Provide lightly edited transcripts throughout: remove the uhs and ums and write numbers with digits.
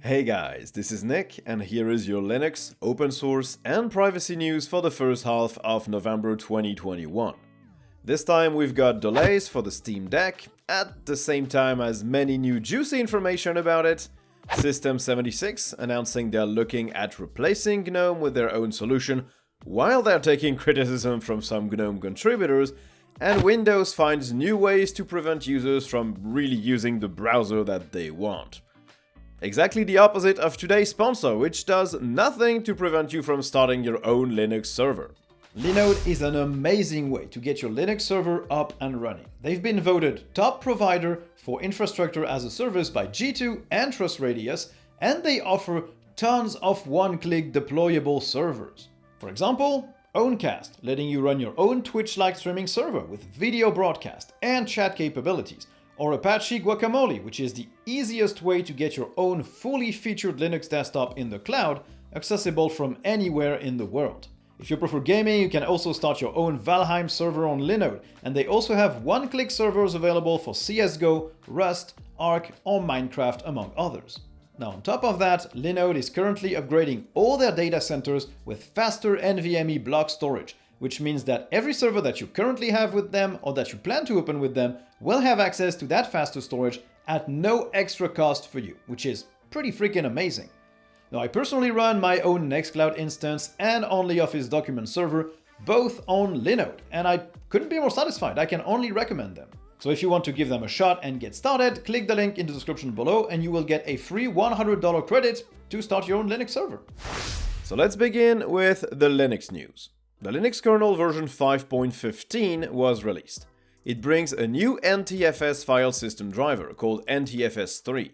Hey guys, this is Nick, and here is your Linux, open source, and privacy news for the first half of November 2021. This time we've got delays for the Steam Deck, at the same time as many new juicy information about it, System76 announcing they're looking at replacing GNOME with their own solution, while they're taking criticism from some GNOME contributors, and Windows finds new ways to prevent users from really using the browser that they want. Exactly the opposite of today's sponsor, which does nothing to prevent you from starting your own Linux server. Linode is an amazing way to get your Linux server up and running. They've been voted top provider for infrastructure as a service by G2 and TrustRadius, and they offer tons of one-click deployable servers. For example, Owncast, letting you run your own Twitch-like streaming server with video broadcast and chat capabilities. Or Apache Guacamole, which is the easiest way to get your own fully featured Linux desktop in the cloud, accessible from anywhere in the world. If you prefer gaming, you can also start your own Valheim server on Linode, and they also have one-click servers available for CSGO, Rust, Ark, or Minecraft, among others. Now, on top of that, Linode is currently upgrading all their data centers with faster NVMe block storage, which means that every server that you currently have with them or that you plan to open with them will have access to that faster storage at no extra cost for you, which is pretty freaking amazing. Now, I personally run my own Nextcloud instance and OnlyOffice document server, both on Linode, and I couldn't be more satisfied. I can only recommend them. So if you want to give them a shot and get started, click the link in the description below and you will get a free $100 credit to start your own Linux server. So let's begin with the Linux news. The Linux kernel version 5.15 was released. It brings a new NTFS file system driver called NTFS3.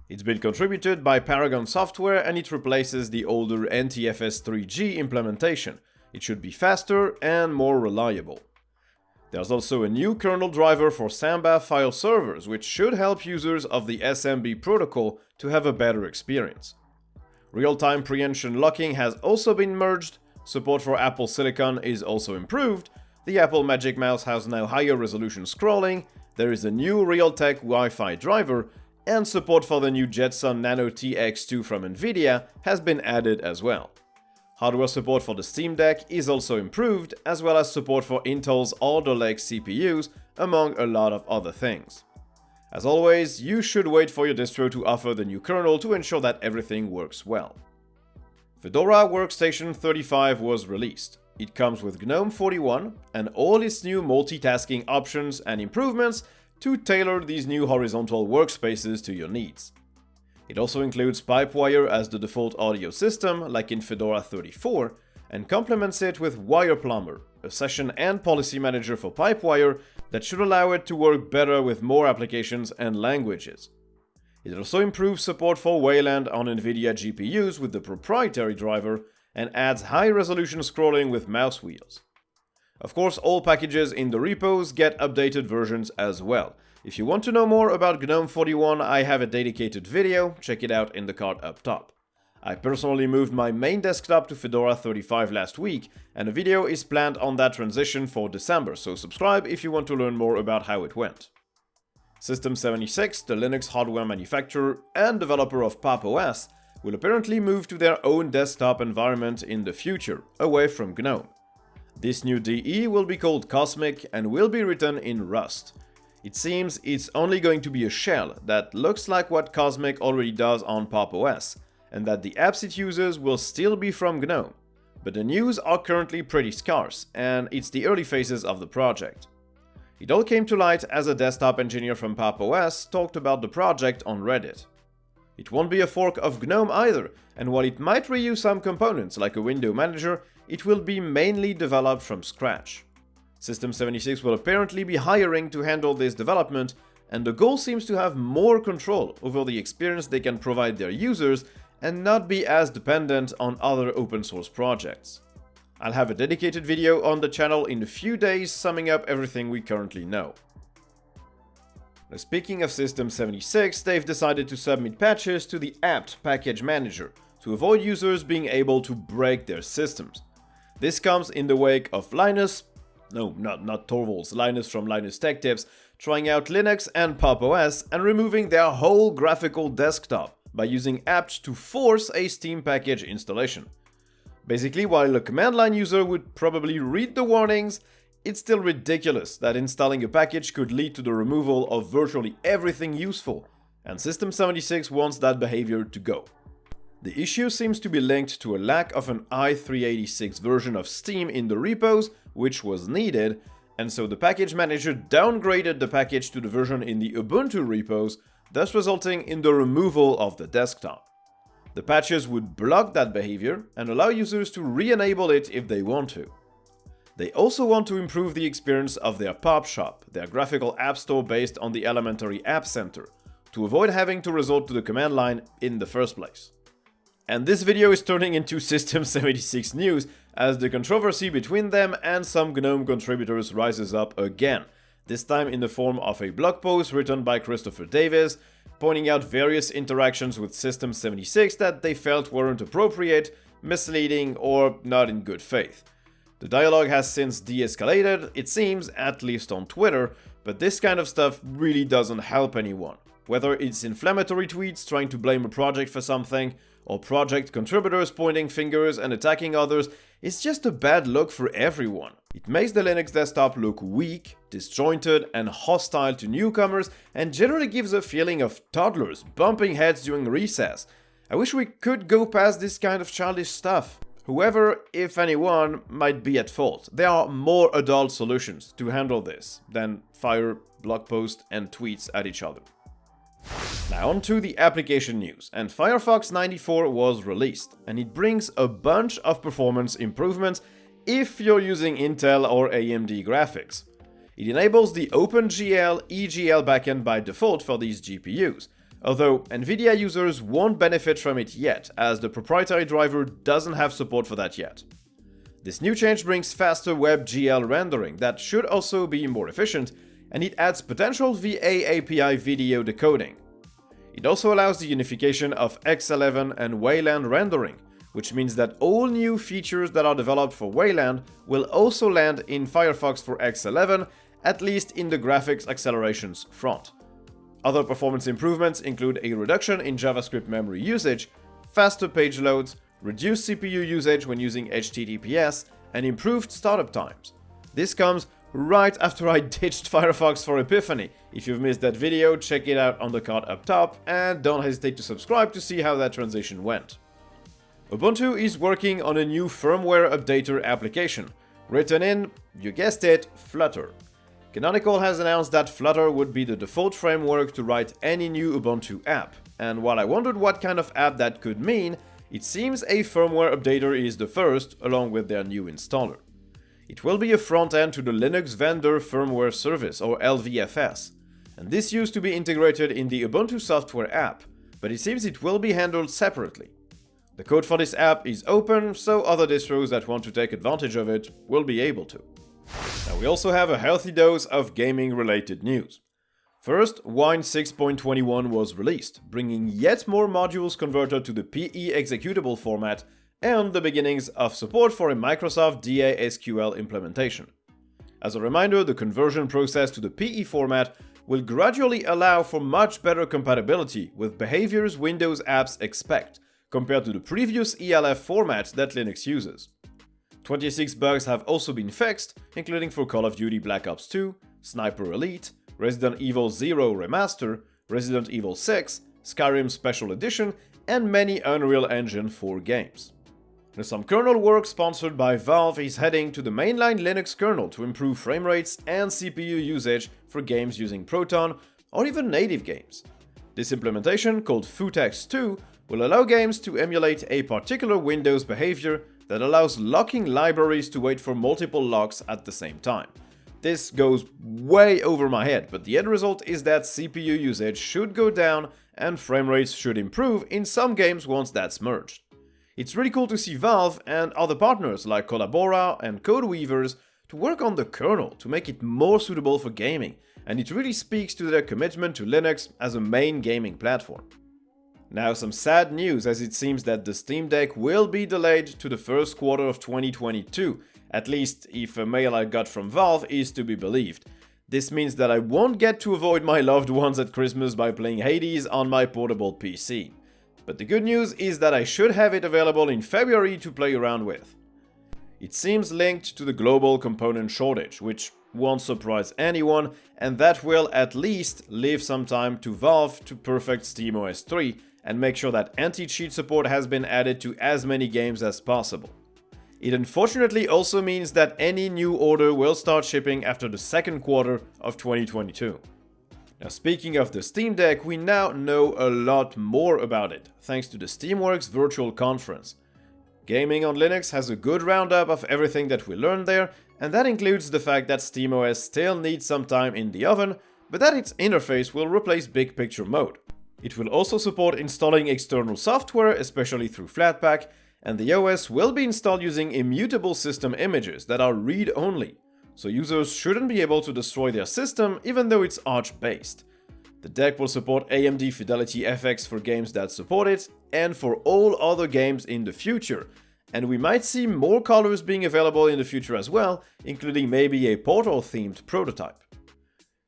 It's been contributed by Paragon Software and it replaces the older NTFS3G implementation. It should be faster and more reliable. There's also a new kernel driver for Samba file servers, which should help users of the SMB protocol to have a better experience. Real-time preemption locking has also been merged. Support for Apple Silicon is also improved. The Apple Magic Mouse has now higher resolution scrolling. There is a new Realtek Wi-Fi driver, and support for the new Jetson Nano TX2 from Nvidia has been added as well. Hardware support for the Steam Deck is also improved, as well as support for Intel's Alder Lake CPUs, among a lot of other things. As always, you should wait for your distro to offer the new kernel to ensure that everything works well. Fedora Workstation 35 was released. It comes with GNOME 41 and all its new multitasking options and improvements to tailor these new horizontal workspaces to your needs. It also includes Pipewire as the default audio system, like in Fedora 34, and complements it with WirePlumber, a session and policy manager for Pipewire that should allow it to work better with more applications and languages. It also improves support for Wayland on Nvidia GPUs with the proprietary driver and adds high-resolution scrolling with mouse wheels. Of course, all packages in the repos get updated versions as well. If you want to know more about GNOME 41, I have a dedicated video, check it out in the card up top. I personally moved my main desktop to Fedora 35 last week, and a video is planned on that transition for December, so subscribe if you want to learn more about how it went. System76, the Linux hardware manufacturer and developer of PopOS, will apparently move to their own desktop environment in the future, away from GNOME. This new DE will be called Cosmic and will be written in Rust. It seems it's only going to be a shell that looks like what Cosmic already does on PopOS, and that the apps it uses will still be from GNOME. But the news are currently pretty scarce, and it's the early phases of the project. It all came to light as a desktop engineer from PopOS talked about the project on Reddit. It won't be a fork of GNOME either, and while it might reuse some components like a window manager, it will be mainly developed from scratch. System76 will apparently be hiring to handle this development, and the goal seems to have more control over the experience they can provide their users and not be as dependent on other open source projects. I'll have a dedicated video on the channel in a few days summing up everything we currently know. Now, speaking of System76, they've decided to submit patches to the apt package manager to avoid users being able to break their systems. This comes in the wake of Linus, not Torvalds, Linus from Linus Tech Tips, trying out Linux and PopOS and removing their whole graphical desktop, by using apt to force a Steam package installation. Basically, while a command line user would probably read the warnings, it's still ridiculous that installing a package could lead to the removal of virtually everything useful, and System76 wants that behavior to go. The issue seems to be linked to a lack of an i386 version of Steam in the repos, which was needed, and so the package manager downgraded the package to the version in the Ubuntu repos, thus resulting in the removal of the desktop. The patches would block that behavior and allow users to re-enable it if they want to. They also want to improve the experience of their Pop Shop, their graphical app store based on the elementary App Center, to avoid having to resort to the command line in the first place. And this video is turning into System76 news as the controversy between them and some GNOME contributors rises up again, this time in the form of a blog post written by Christopher Davis, pointing out various interactions with System76 that they felt weren't appropriate, misleading, or not in good faith. The dialogue has since de-escalated, it seems, at least on Twitter, but this kind of stuff really doesn't help anyone. Whether it's inflammatory tweets trying to blame a project for something, or project contributors pointing fingers and attacking others, it's just a bad look for everyone. It makes the Linux desktop look weak, disjointed, and hostile to newcomers, and generally gives a feeling of toddlers bumping heads during recess. I wish we could go past this kind of childish stuff. Whoever, if anyone, might be at fault. There are more adult solutions to handle this than fire blog posts and tweets at each other. Now on to the application news, and Firefox 94 was released, and it brings a bunch of performance improvements if you're using Intel or AMD graphics. It enables the OpenGL EGL backend by default for these GPUs, although Nvidia users won't benefit from it yet, as the proprietary driver doesn't have support for that yet. This new change brings faster WebGL rendering that should also be more efficient, and it adds potential VA API video decoding. It also allows the unification of X11 and Wayland rendering, which means that all new features that are developed for Wayland will also land in Firefox for X11, at least in the graphics accelerations front. Other performance improvements include a reduction in JavaScript memory usage, faster page loads, reduced CPU usage when using HTTPS, and improved startup times. This comes right after I ditched Firefox for Epiphany. If you've missed that video, check it out on the card up top, and don't hesitate to subscribe to see how that transition went. Ubuntu is working on a new firmware updater application, written in, you guessed it, Flutter. Canonical has announced that Flutter would be the default framework to write any new Ubuntu app, and while I wondered what kind of app that could mean, it seems a firmware updater is the first, along with their new installer. It will be a front-end to the Linux Vendor Firmware Service, or LVFS, and this used to be integrated in the Ubuntu software app, but it seems it will be handled separately. The code for this app is open, so other distros that want to take advantage of it will be able to. Now we also have a healthy dose of gaming-related news. First, Wine 6.21 was released, bringing yet more modules converted to the PE executable format and the beginnings of support for a Microsoft DA-SQL implementation. As a reminder, the conversion process to the PE format will gradually allow for much better compatibility with behaviors Windows apps expect, compared to the previous ELF format that Linux uses. 26 bugs have also been fixed, including for Call of Duty Black Ops 2, Sniper Elite, Resident Evil 0 Remaster, Resident Evil 6, Skyrim Special Edition, and many Unreal Engine 4 games. Some kernel work sponsored by Valve is heading to the mainline Linux kernel to improve frame rates and CPU usage for games using Proton or even native games. This implementation, called Futex 2, will allow games to emulate a particular Windows behavior that allows locking libraries to wait for multiple locks at the same time. This goes way over my head, but the end result is that CPU usage should go down and frame rates should improve in some games once that's merged. It's really cool to see Valve and other partners like Collabora and Codeweavers to work on the kernel to make it more suitable for gaming, and it really speaks to their commitment to Linux as a main gaming platform. Now some sad news, as it seems that the Steam Deck will be delayed to the first quarter of 2022, at least if a mail I got from Valve is to be believed. This means that I won't get to avoid my loved ones at Christmas by playing Hades on my portable PC. But the good news is that I should have it available in February to play around with. It seems linked to the global component shortage, which won't surprise anyone, and that will at least leave some time to Valve to perfect SteamOS 3 and make sure that anti-cheat support has been added to as many games as possible. It unfortunately also means that any new order will start shipping after the second quarter of 2022. Now, speaking of the Steam Deck, we now know a lot more about it, thanks to the Steamworks virtual conference. Gaming on Linux has a good roundup of everything that we learned there, and that includes the fact that SteamOS still needs some time in the oven, but that its interface will replace Big Picture mode. It will also support installing external software, especially through Flatpak, and the OS will be installed using immutable system images that are read-only, so users shouldn't be able to destroy their system even though it's Arch-based. The deck will support AMD Fidelity FX for games that support it, and for all other games in the future, and we might see more colors being available in the future as well, including maybe a Portal-themed prototype.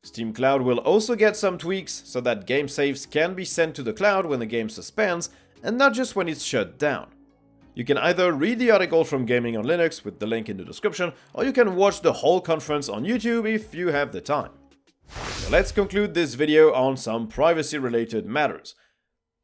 Steam Cloud will also get some tweaks so that game saves can be sent to the cloud when the game suspends, and not just when it's shut down. You can either read the article from Gaming on Linux with the link in the description, or you can watch the whole conference on YouTube if you have the time. So let's conclude this video on some privacy-related matters.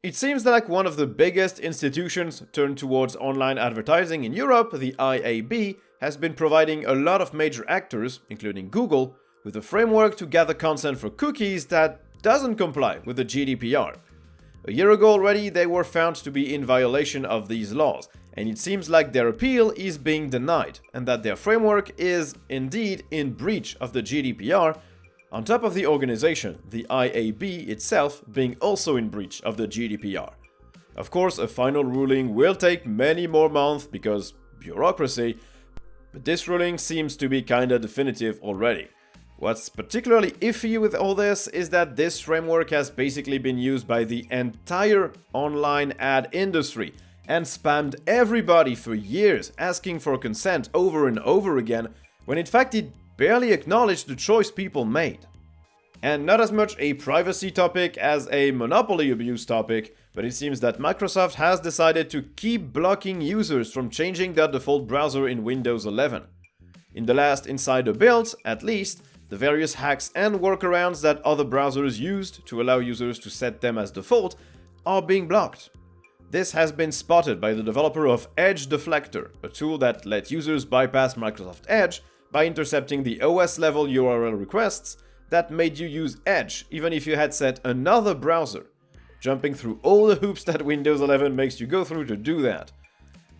It seems like one of the biggest institutions turned towards online advertising in Europe, the IAB, has been providing a lot of major actors, including Google, with a framework to gather consent for cookies that doesn't comply with the GDPR. A year ago already, they were found to be in violation of these laws, and it seems like their appeal is being denied, and that their framework is indeed in breach of the GDPR, on top of the organization, the IAB itself, being also in breach of the GDPR. Of course, a final ruling will take many more months because bureaucracy, but this ruling seems to be kinda definitive already. What's particularly iffy with all this is that this framework has basically been used by the entire online ad industry and spammed everybody for years asking for consent over and over again, when in fact it barely acknowledged the choice people made. And not as much a privacy topic as a monopoly abuse topic, but it seems that Microsoft has decided to keep blocking users from changing their default browser in Windows 11. In the last insider build, at least, the various hacks and workarounds that other browsers used to allow users to set them as default are being blocked. This has been spotted by the developer of Edge Deflector, a tool that lets users bypass Microsoft Edge by intercepting the OS-level URL requests that made you use Edge even if you had set another browser, jumping through all the hoops that Windows 11 makes you go through to do that.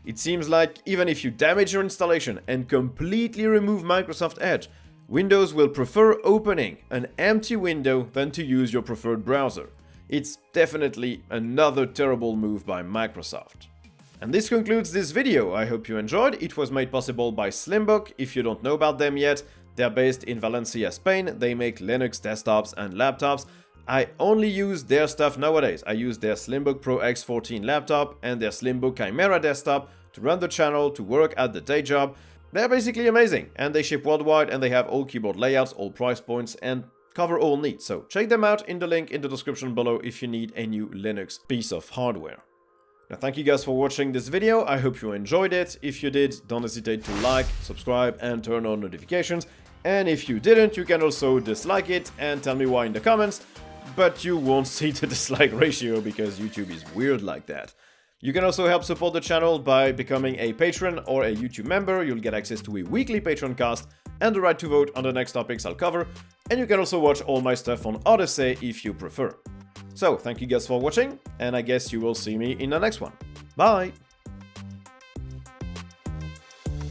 It seems like even if you damage your installation and completely remove Microsoft Edge, Windows will prefer opening an empty window than to use your preferred browser. It's definitely another terrible move by Microsoft. And this concludes this video. I hope you enjoyed. It was made possible by Slimbook. If you don't know about them yet, they're based in Valencia, Spain. They make Linux desktops and laptops. I only use their stuff nowadays. I use their Slimbook Pro X14 laptop and their Slimbook Chimera desktop to run the channel, to work at the day job. They're basically amazing, and they ship worldwide, and they have all keyboard layouts, all price points, and cover all needs. So check them out in the link in the description below if you need a new Linux piece of hardware. Now, thank you guys for watching this video. I hope you enjoyed it. If you did, don't hesitate to like, subscribe, and turn on notifications. And if you didn't, you can also dislike it and tell me why in the comments, but you won't see the dislike ratio because YouTube is weird like that. You can also help support the channel by becoming a patron or a YouTube member. You'll get access to a weekly Patreon cast and the right to vote on the next topics I'll cover. And you can also watch all my stuff on Odyssey if you prefer. So, thank you guys for watching, and I guess you will see me in the next one. Bye!